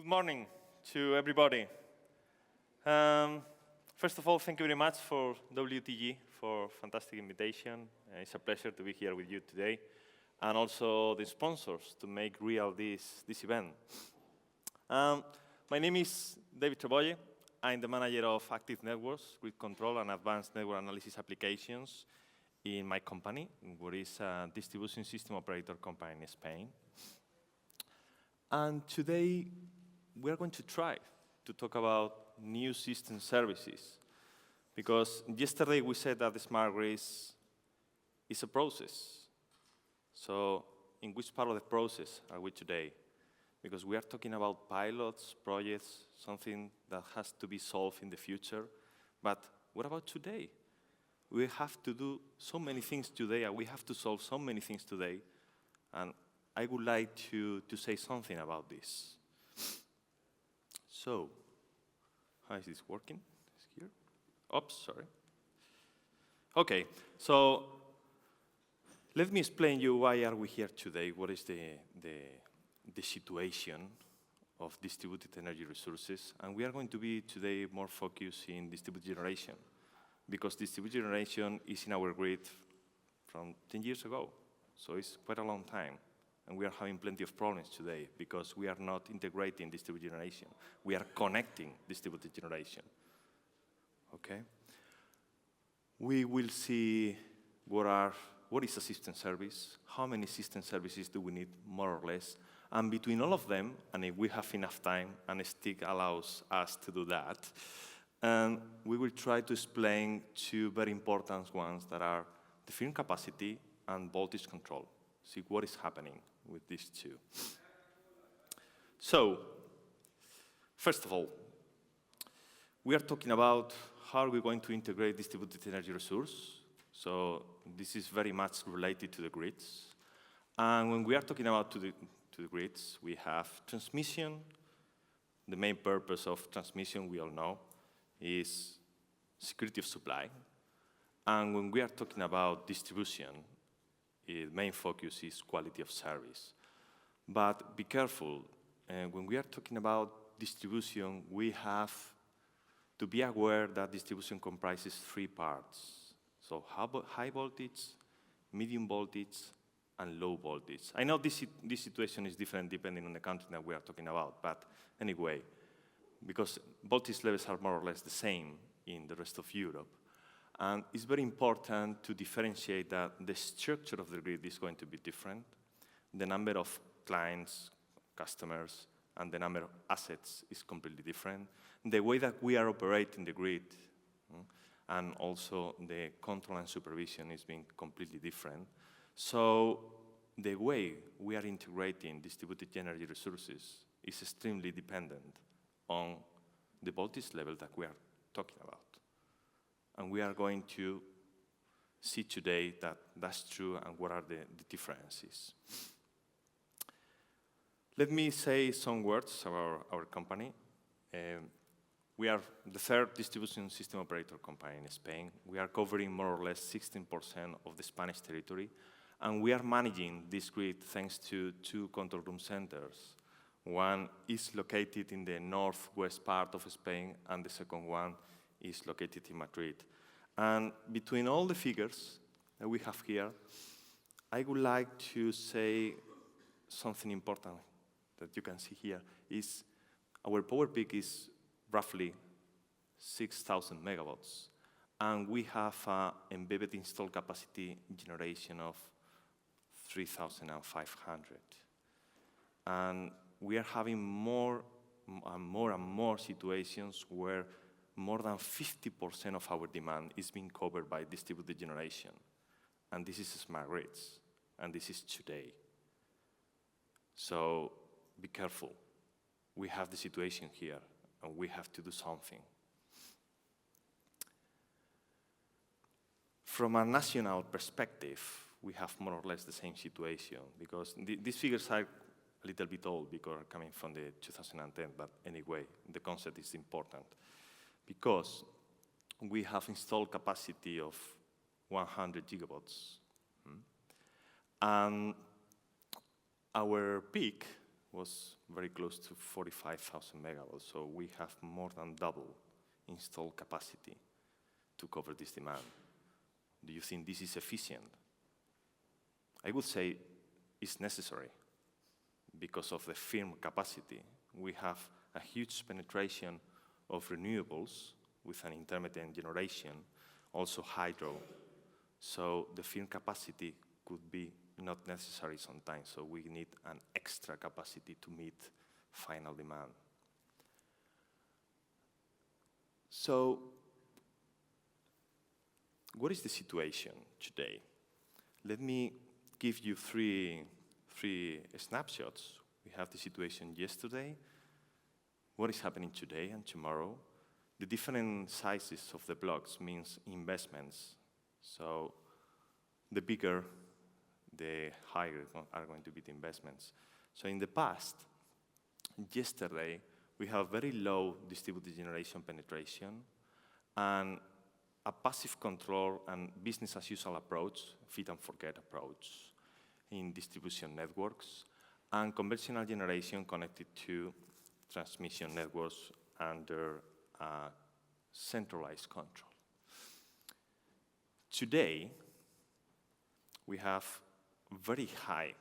Good morning to everybody. First of all, thank you very much for WTG for fantastic invitation. It's a pleasure to be here with you today, and also the sponsors to make real this event. My name is David Trebolle. I'm the manager of Active Networks, Grid Control, and Advanced Network Analysis Applications in my company, which is a distribution system operator company in Spain. And today, we are going to try to talk about new system services, because yesterday we said that the smart grid is a process. So in which part of the process are we today? Because we are talking about pilots, projects, something that has to be solved in the future. But what about today? We have to do so many things today, and we have to solve so many things today. And I would like to say something about this. So, how is this working? It's here. Oops, sorry. Okay, so let me explain you why are we here today. What is the situation of distributed energy resources? And we are going to be today more focused in distributed generation, because distributed generation is in our grid from 10 years ago. So it's quite a long time. And we are having plenty of problems today because we are not integrating distributed generation. We are connecting distributed generation. Okay? We will see what is a system service, how many system services do we need, more or less. And between all of them, and if we have enough time, and STIC allows us to do that, we will try to explain two very important ones that are the firm capacity and voltage control. See what is happening with these two. So, first of all, we are talking about how are we going to integrate distributed energy resource. So this is very much related to the grids. And when we are talking about to the grids, we have transmission. The main purpose of transmission, we all know, is security of supply. And when we are talking about distribution, the main focus is quality of service. But be careful, when we are talking about distribution, we have to be aware that distribution comprises three parts. So high voltage, medium voltage, and low voltage. I know this situation is different depending on the country that we are talking about, but anyway, because voltage levels are more or less the same in the rest of Europe. And it's very important to differentiate that the structure of the grid is going to be different. The number of clients, customers, and the number of assets is completely different. The way that we are operating the grid, and also the control and supervision is being completely different. So the way we are integrating distributed energy resources is extremely dependent on the voltage level that we are talking about. And we are going to see today that that's true and what are the differences. Let me say some words about our company. We are the third distribution system operator company in Spain. We are covering more or less 16% of the Spanish territory. And we are managing this grid thanks to two control room centers. One is located in the northwest part of Spain, and the second one is located in Madrid. And between all the figures that we have here, I would like to say something important that you can see here is our power peak is roughly 6,000 megawatts. And we have an embedded installed capacity generation of 3,500. And we are having more and more situations where more than 50% of our demand is being covered by distributed generation. And this is smart grids, and this is today. So be careful. We have the situation here, and we have to do something. From a national perspective, we have more or less the same situation, because these figures are a little bit old because are coming from the 2010, but anyway, the concept is important. Because we have installed capacity of 100 gigawatts. And our peak was very close to 45,000 megawatts, so we have more than double installed capacity to cover this demand. Do you think this is efficient? I would say it's necessary because of the firm capacity. We have a huge penetration of renewables with an intermittent generation, also hydro. So the firm capacity could be not necessary sometimes, so we need an extra capacity to meet final demand. So what is the situation today? Let me give you three snapshots. We have the situation yesterday, what is happening today and tomorrow. The different sizes of the blocks means investments. So the bigger, the higher are going to be the investments. So in the past, yesterday, we have very low distributed generation penetration and a passive control and business as usual approach, fit and forget approach in distribution networks, and conventional generation connected to transmission networks under centralized control. Today, we have very high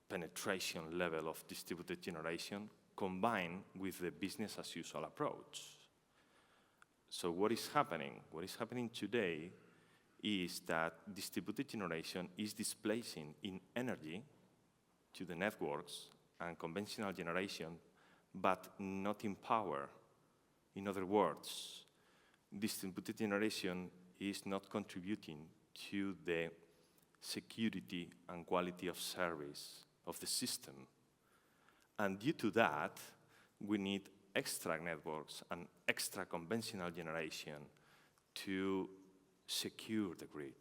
penetration level of distributed generation combined with the business as usual approach. So what is happening? What is happening today is that distributed generation is displacing in energy to the networks and conventional generation, but not in power. In other words, distributed generation is not contributing to the security and quality of service of the system. And due to that, we need extra networks and extra conventional generation to secure the grid.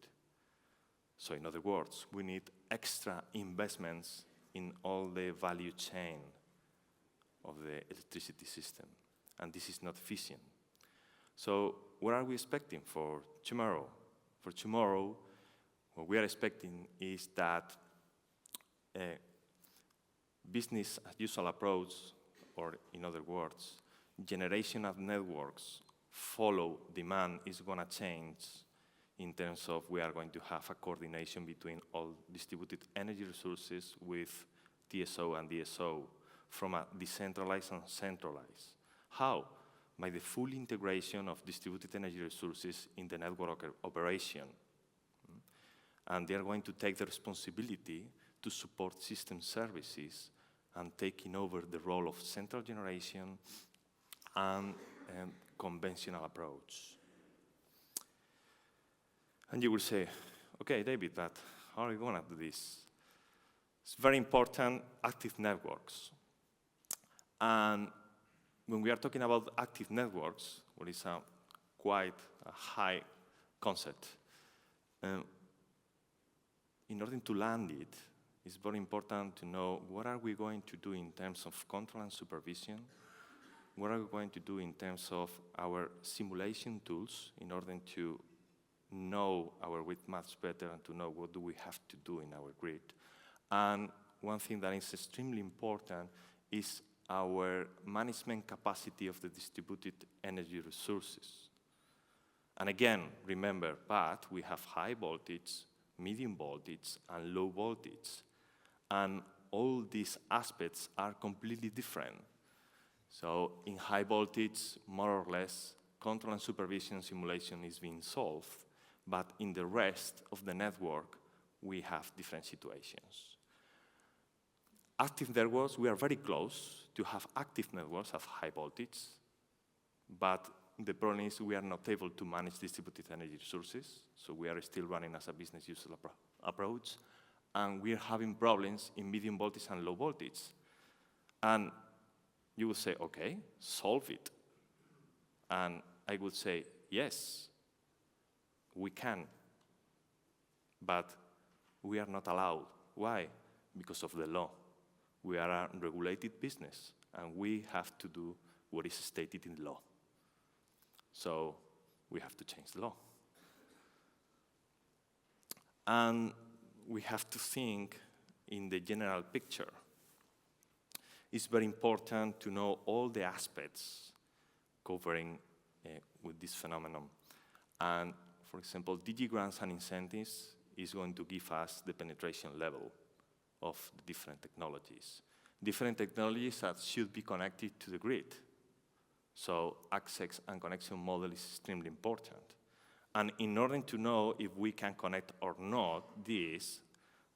So in other words, we need extra investments in all the value chain of the electricity system. And this is not efficient. So what are we expecting for tomorrow? For tomorrow, what we are expecting is that business as usual approach, or in other words, generation of networks follow demand is going to change in terms of we are going to have a coordination between all distributed energy resources with DSO and DSO from a decentralized and centralized. How? By the full integration of distributed energy resources in the network operation. And they are going to take the responsibility to support system services and taking over the role of central generation and conventional approach. And you will say, okay, David, but how are we going to do this? It's very important, active networks. And when we are talking about active networks, what is quite a high concept, in order to land it, it's very important to know what are we going to do in terms of control and supervision, what are we going to do in terms of our simulation tools in order to know our grid much better and to know what do we have to do in our grid. And one thing that is extremely important is our management capacity of the distributed energy resources. And again, remember, but we have high voltage, medium voltage, and low voltage. And all these aspects are completely different. So in high voltage, more or less, control and supervision simulation is being solved, but in the rest of the network, we have different situations. Active networks, we are very close to have active networks of high voltage, but the problem is we are not able to manage distributed energy resources, so we are still running as a business user approach, and we are having problems in medium voltage and low voltage. And you would say, okay, solve it. And I would say, yes, we can, but we are not allowed. Why? Because of the law. We are a regulated business, and we have to do what is stated in law. So we have to change the law. And we have to think in the general picture. it's very important to know all the aspects covering with this phenomenon. And for example, DG grants and incentives is going to give us the penetration level of the different technologies. Different technologies that should be connected to the grid. So access and connection model is extremely important. And in order to know if we can connect or not, these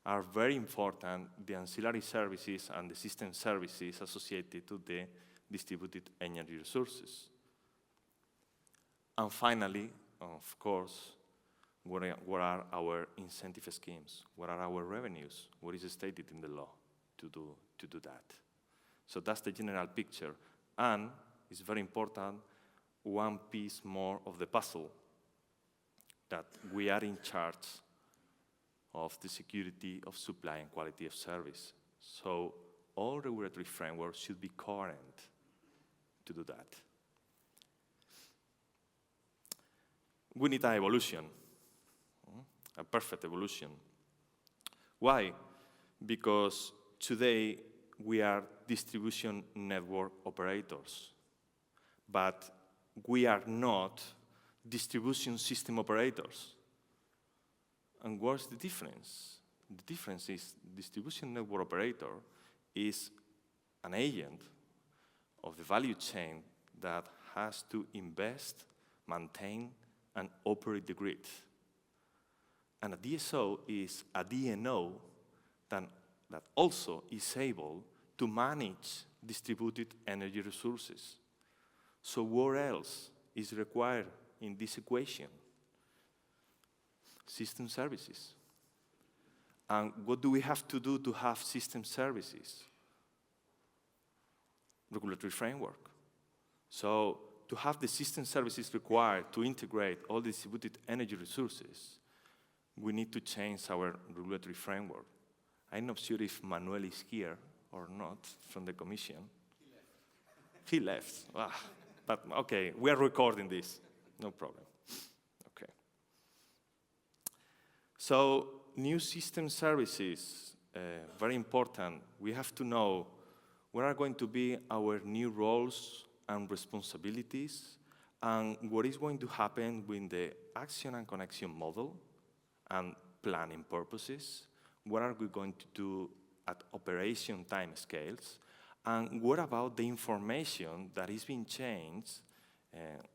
are very important, the ancillary services and the system services associated to the distributed energy resources. And finally, of course, what are our incentive schemes? What are our revenues? What is stated in the law to do that? So that's the general picture. And it's very important, one piece more of the puzzle, that we are in charge of the security of supply and quality of service. So all regulatory frameworks should be coherent to do that. We need an evolution, a perfect evolution. Why? Because today we are distribution network operators, but we are not distribution system operators. And what's the difference? The difference is distribution network operator is an agent of the value chain that has to invest, maintain, and operate the grid. And a DSO is a DNO that also is able to manage distributed energy resources. So what else is required in this equation? System services. And what do we have to do to have system services? Regulatory framework. So to have the system services required to integrate all the distributed energy resources, we need to change our regulatory framework. I'm not sure if Manuel is here or not from the Commission. He left. But okay, we are recording this. No problem. Okay. So new system services, very important. We have to know what are going to be our new roles and responsibilities, and what is going to happen with the action and connection model and planning purposes. What are we going to do at operation time scales? And what about the information that is being changed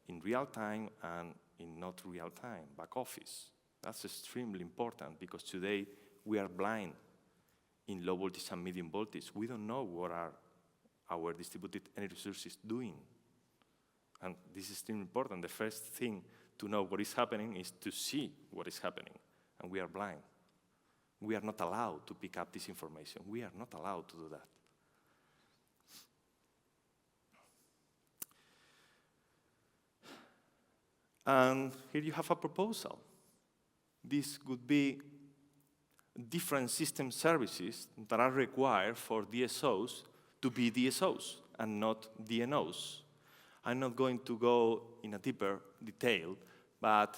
in real time and in not real time, back office? That's extremely important because today we are blind in low voltage and medium voltage. We don't know what are our distributed energy resources doing. And this is extremely important. The first thing to know what is happening is to see what is happening. And we are blind. We are not allowed to pick up this information. We are not allowed to do that. And here you have a proposal. This could be different system services that are required for DSOs to be DSOs and not DNOs. I'm not going to go in a deeper detail, but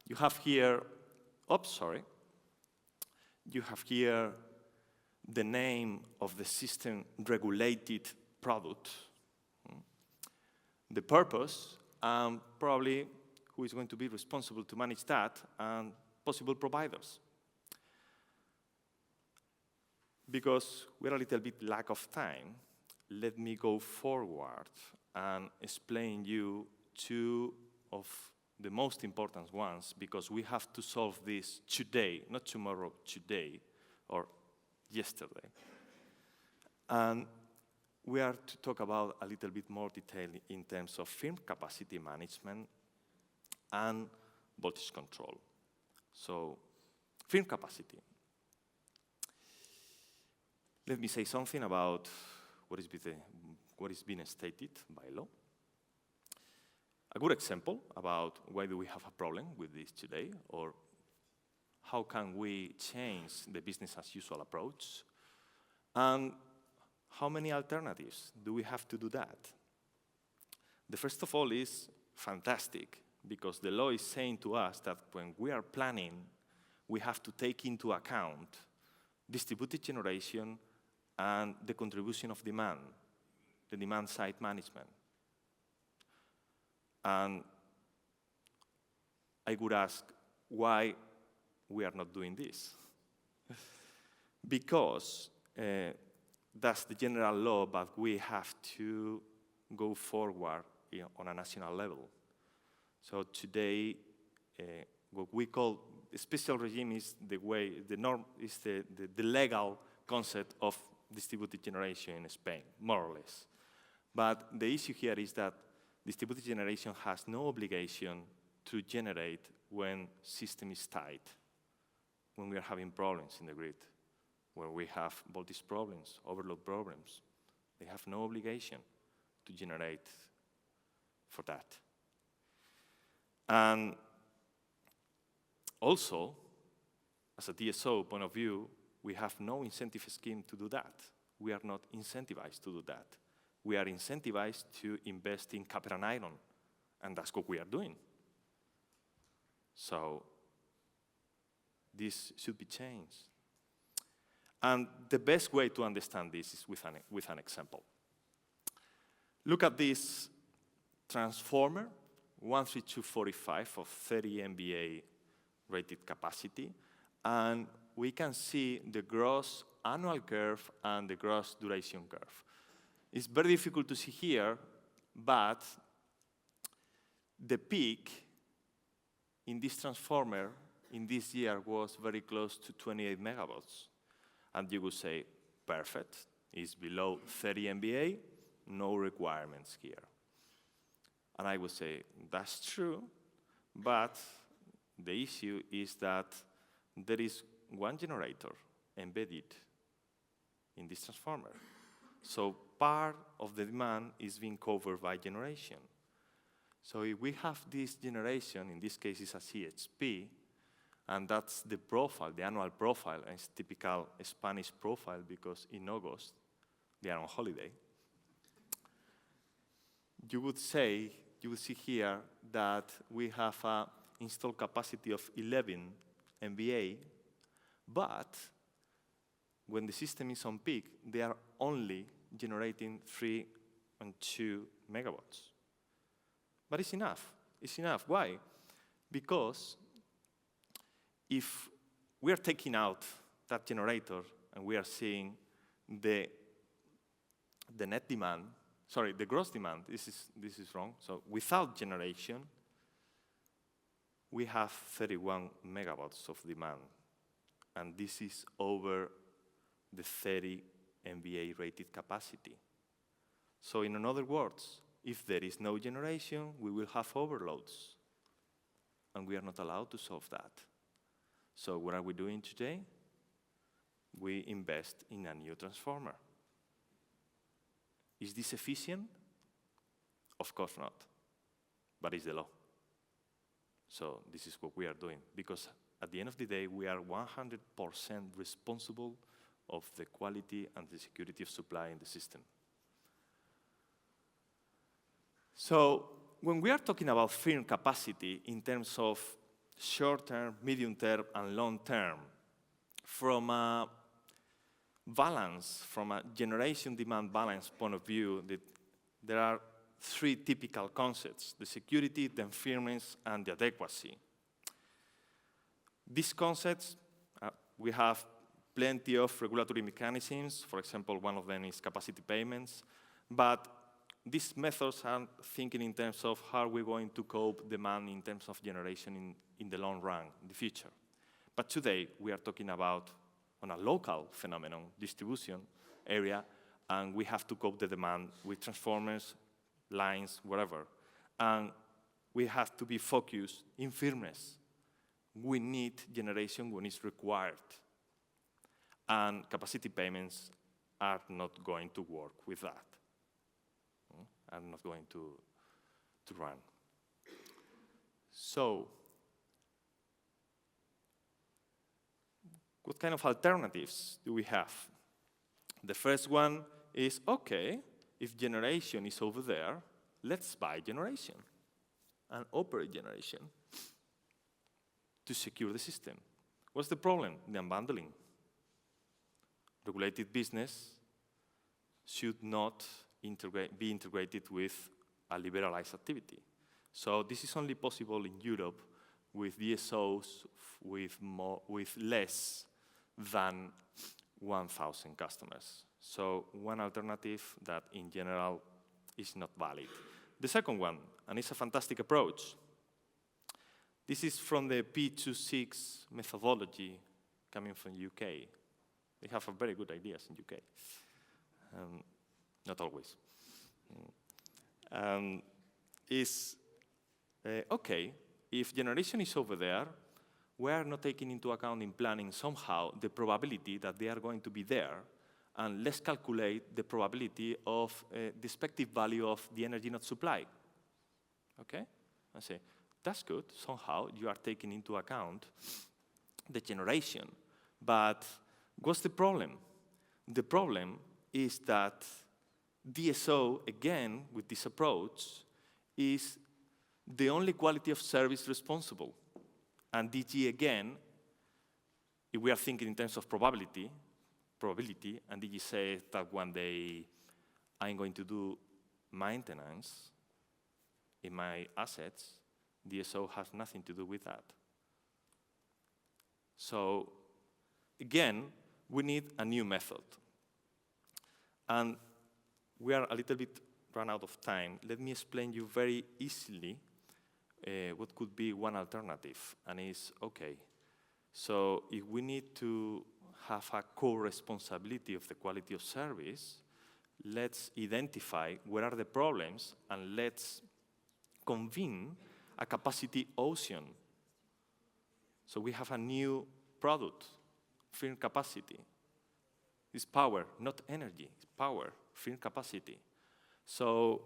you have here, you have here the name of the system regulated product, the purpose, and probably who is going to be responsible to manage that, and possible providers. Because we're a little bit lack of time, let me go forward and explain you two of the most important ones, because we have to solve this today, not tomorrow, today, or yesterday. And we are to talk about a little bit more detail in terms of firm capacity management and voltage control. So, firm capacity. Let me say something about what is being stated by law. A good example about why do we have a problem with this today, or how can we change the business as usual approach, and how many alternatives do we have to do that? The first of all is fantastic, because the law is saying to us that when we are planning, we have to take into account distributed generation and the contribution of demand, the demand-side management. And I would ask why we are not doing this. Because that's the general law, but we have to go forward on a national level. So today, what we call the special regime is the way, the norm is the legal concept of distributed generation in Spain, more or less. But the issue here is that distributed generation has no obligation to generate when system is tight, when we are having problems in the grid, where we have voltage problems, overload problems. They have no obligation to generate for that. And also, as a DSO point of view, we have no incentive scheme to do that. We are not incentivized to do that. We are incentivized to invest in copper and iron, and that's what we are doing. So this should be changed. And the best way to understand this is with an example. Look at this transformer, 13245 of 30 MVA rated capacity, and we can see the gross annual curve and the gross duration curve. It's very difficult to see here, but the peak in this transformer in this year was very close to 28 megawatts. And you would say, perfect, it's below 30 MVA, no requirements here. And I would say, that's true, but the issue is that there is one generator embedded in this transformer. So part of the demand is being covered by generation. So if we have this generation, in this case it's a CHP, and that's the profile, the annual profile, and it's typical Spanish profile because in August they are on holiday. You would see here that we have an installed capacity of 11 MVA, but when the system is on peak, they are only generating 3.2 megawatts. But it's enough. It's enough. Why? Because if we are taking out that generator and we are seeing the net demand, sorry, the gross demand, this is wrong. So without generation, we have 31 megawatts of demand. And this is over the 30 MVA rated capacity. So in other words, if there is no generation, we will have overloads. And we are not allowed to solve that. So what are we doing today? We invest in a new transformer. Is this efficient? Of course not, but it's the law. So this is what we are doing, because at the end of the day, we are 100% responsible of the quality and the security of supply in the system. So when we are talking about firm capacity in terms of short-term, medium-term, and long-term, from a balance, from a generation demand balance point of view, there are three typical concepts: the security, the firmness, and the adequacy. These concepts, we have plenty of regulatory mechanisms. For example, one of them is capacity payments. But these methods are thinking in terms of how we're going to cope demand in terms of generation in the long run, in the future. But today, we are talking about on a local phenomenon, distribution area, and we have to cope the demand with transformers, lines, whatever. And we have to be focused in firmness. We need generation when it's required. And capacity payments are not going to work with that. Are not going to run. So, what kind of alternatives do we have? The first one is, okay, if generation is over there, let's buy generation and operate generation to secure the system. What's the problem? The unbundling. Regulated business should not be integrated with a liberalized activity. So this is only possible in Europe with DSOs with less than 1,000 customers. So one alternative that in general is not valid. The second one, and it's a fantastic approach. This is from the P26 methodology coming from UK. They have very good ideas in UK. Not always. Okay, if generation is over there, we are not taking into account in planning somehow the probability that they are going to be there, and let's calculate the probability of the expected value of the energy not supply. Okay? I say, that's good. Somehow you are taking into account the generation. But what's the problem? The problem is that DSO, again, with this approach, is the only quality of service responsible. And DG, again, if we are thinking in terms of probability, and DG says that one day I'm going to do maintenance in my assets, DSO has nothing to do with that. So, again, we need a new method. And we are a little bit run out of time. Let me explain you very easily what could be one alternative. And it's, okay, so if we need to have a co-responsibility of the quality of service, let's identify where are the problems and let's convene a capacity ocean. So we have a new product, firm capacity. It's power, not energy, it's power, firm capacity. So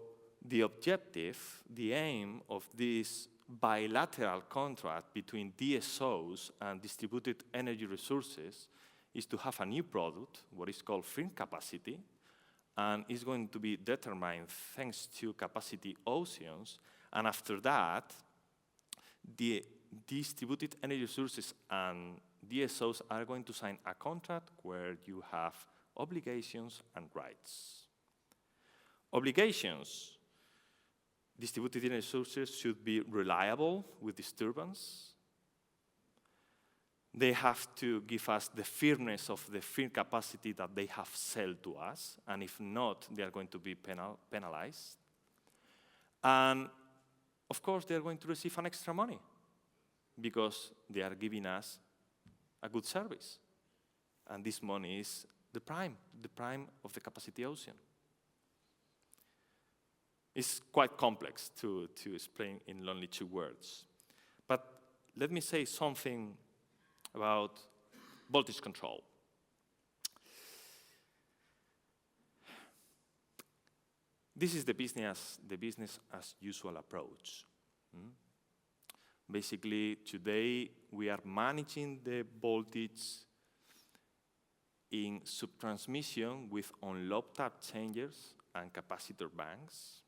the objective, the aim of this bilateral contract between DSOs and distributed energy resources is to have a new product, what is called firm capacity, and it's going to be determined thanks to capacity oceans. And after that, the distributed energy resources and DSOs are going to sign a contract where you have obligations and rights. Obligations. Distributed energy resources should be reliable with disturbance. They have to give us the firmness of the firm capacity that they have sold to us, and if not, they are going to be penalized. And of course, they are going to receive an extra money because they are giving us a good service. And this money is the prime of the capacity ocean. It's quite complex to explain in only 2 words. But let me say something about voltage control. This is the business as usual approach. Basically, today we are managing the voltage in subtransmission with on-load tap changers and capacitor banks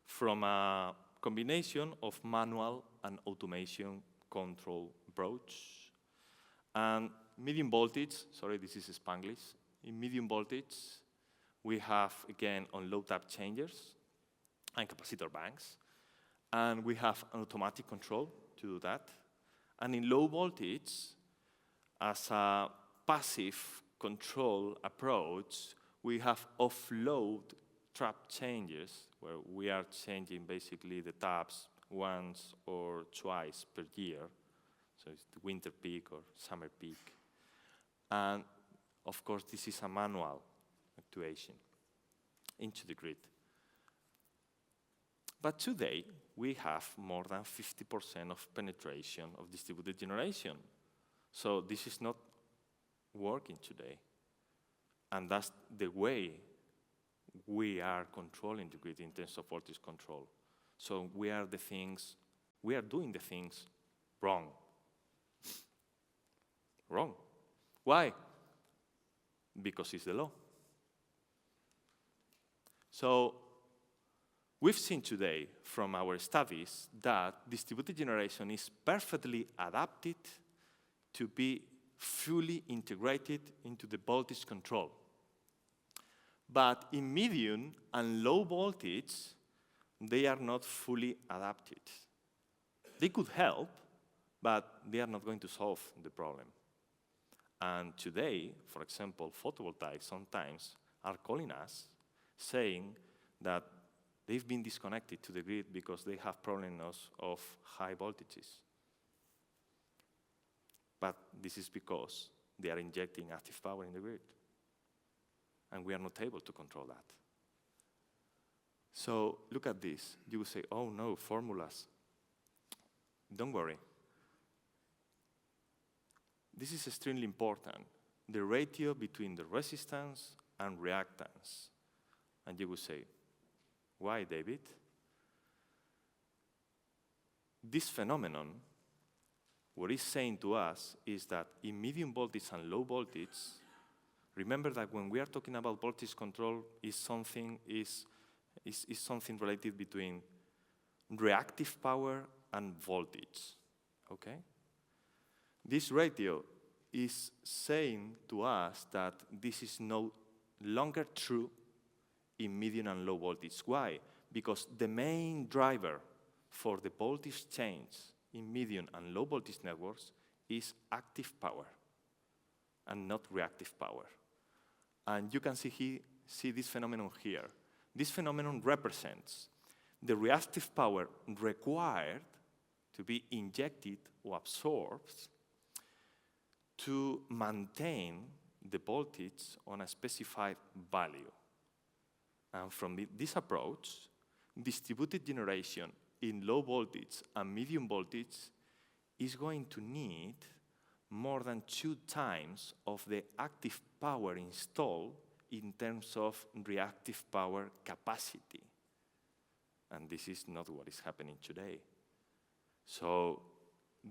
from a combination of manual and automation control approach. And medium voltage, sorry, this is Spanglish. In medium voltage, we have, again, on-load tap changers and capacitor banks. And we have an automatic control to do that. And in low voltage, as a passive control approach, we have offload trap changes, where we are changing basically the taps once or twice per year. So it's the winter peak or summer peak. And of course, this is a manual actuation into the grid. But today, we have more than 50% of penetration of distributed generation. So this is not working today. And that's the way we are controlling the grid in terms of voltage control. So we are doing the things wrong. Wrong. Why? Because it's the law. So we've seen today from our studies that distributed generation is perfectly adapted to be fully integrated into the voltage control. But in medium and low voltage, they are not fully adapted. They could help, but they are not going to solve the problem. And today, for example, photovoltaics sometimes are calling us saying that they've been disconnected to the grid because they have problems of high voltages. But this is because they are injecting active power in the grid. And we are not able to control that. So look at this. You will say, oh no, formulas. Don't worry. This is extremely important. The ratio between the resistance and reactance. And you will say, why, David? This phenomenon, what it's saying to us is that in medium voltage and low voltage, remember that when we are talking about voltage control, is something related between reactive power and voltage, okay? This ratio is saying to us that this is no longer true in medium and low voltage. Why? Because the main driver for the voltage change in medium and low voltage networks is active power and not reactive power. And you can see this phenomenon here. This phenomenon represents the reactive power required to be injected or absorbed to maintain the voltage on a specified value. And from this approach, distributed generation in low voltage and medium voltage is going to need more than 2 times of the active power installed in terms of reactive power capacity. And this is not what is happening today. So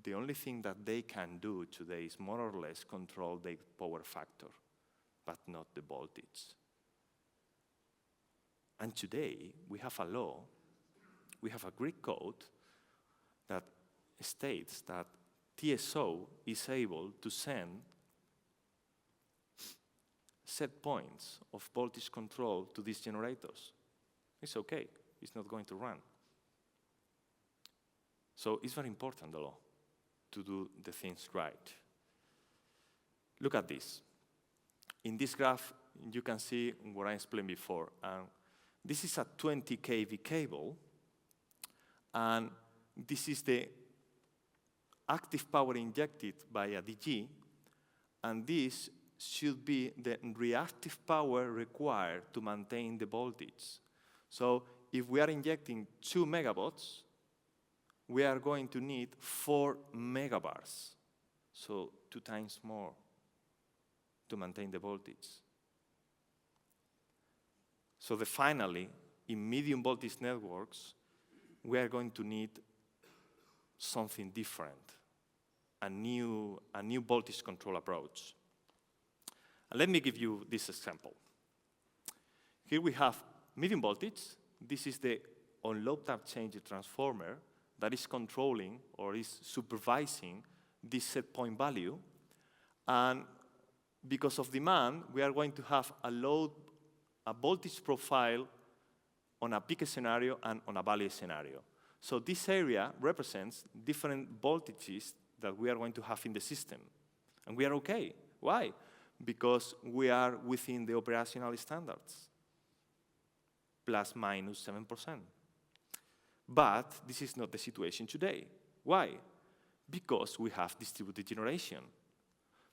the only thing that they can do today is more or less control the power factor, but not the voltage. And today, we have a law, we have a Greek code that states that DSO is able to send set points of voltage control to these generators. It's okay, it's not going to run. So it's very important, the law, to do the things right. Look at this. In this graph, you can see what I explained before. This is a 20 kV cable, and this is the active power injected by a DG, and this should be the reactive power required to maintain the voltage. So if we are injecting 2 megawatts, we are going to need 4 megabars, so 2 times more to maintain the voltage. So finally, in medium voltage networks, we are going to need something different, a new voltage control approach. And let me give you this example. Here we have medium voltage. This is the on-load tap changer transformer that is controlling or is supervising this set point value. And because of demand, we are going to have a voltage profile on a peak scenario and on a valley scenario. So this area represents different voltages that we are going to have in the system. And we are okay. Why? Because we are within the operational standards, plus minus 7%. But this is not the situation today. Why? Because we have distributed generation.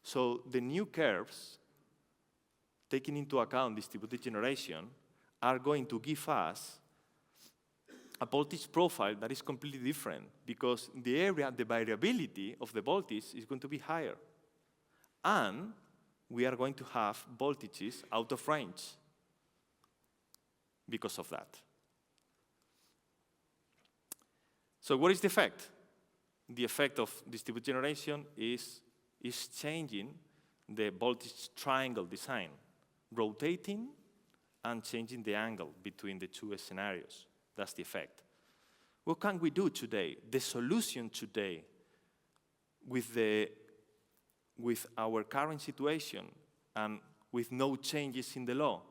So the new curves, taking into account distributed generation, are going to give us a voltage profile that is completely different, because the area, the variability of the voltage is going to be higher. And we are going to have voltages out of range because of that. So what is the effect? The effect of distributed generation is changing the voltage triangle design, rotating and changing the angle between the 2 scenarios. That's the effect. What can we do today? The solution today with our current situation and with no changes in the law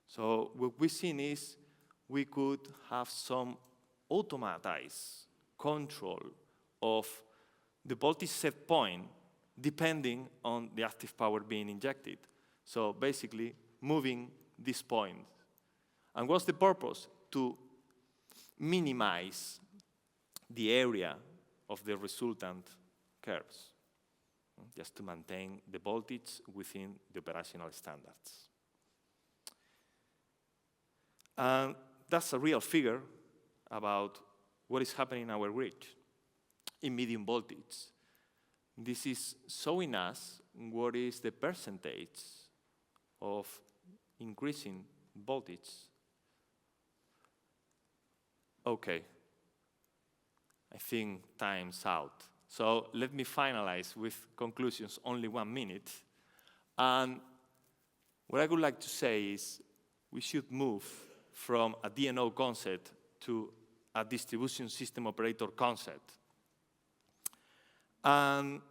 So what we've seen is we could have some automatized control of the voltage set point depending on the active power being injected. So basically, moving this point. And what's the purpose? To minimize the area of the resultant curves, just to maintain the voltage within the operational standards. And that's a real figure about what is happening in our grid in medium voltage. This is showing us what is the percentage of increasing voltage. Okay, I think time's out. So let me finalize with conclusions, only 1 minute. And what I would like to say is we should move from a DNO concept to a distribution system operator concept. And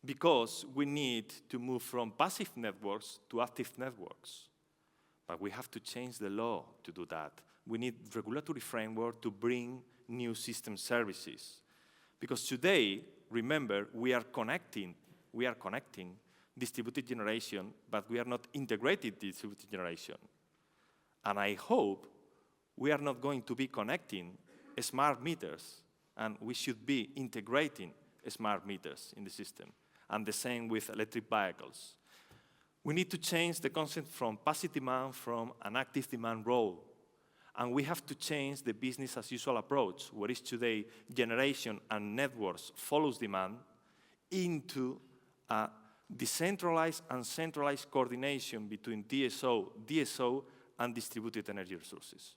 because we need to move from passive networks to active networks. But we have to change the law to do that. We need regulatory framework to bring new system services. Because today, remember, we are connecting distributed generation, but we are not integrated distributed generation. And I hope we are not going to be connecting smart meters, and we should be integrating smart meters in the system. And the same with electric vehicles. We need to change the concept from passive demand from an active demand role. And we have to change the business as usual approach, what is today generation and networks follows demand, into a decentralized and centralized coordination between DSO, and distributed energy resources.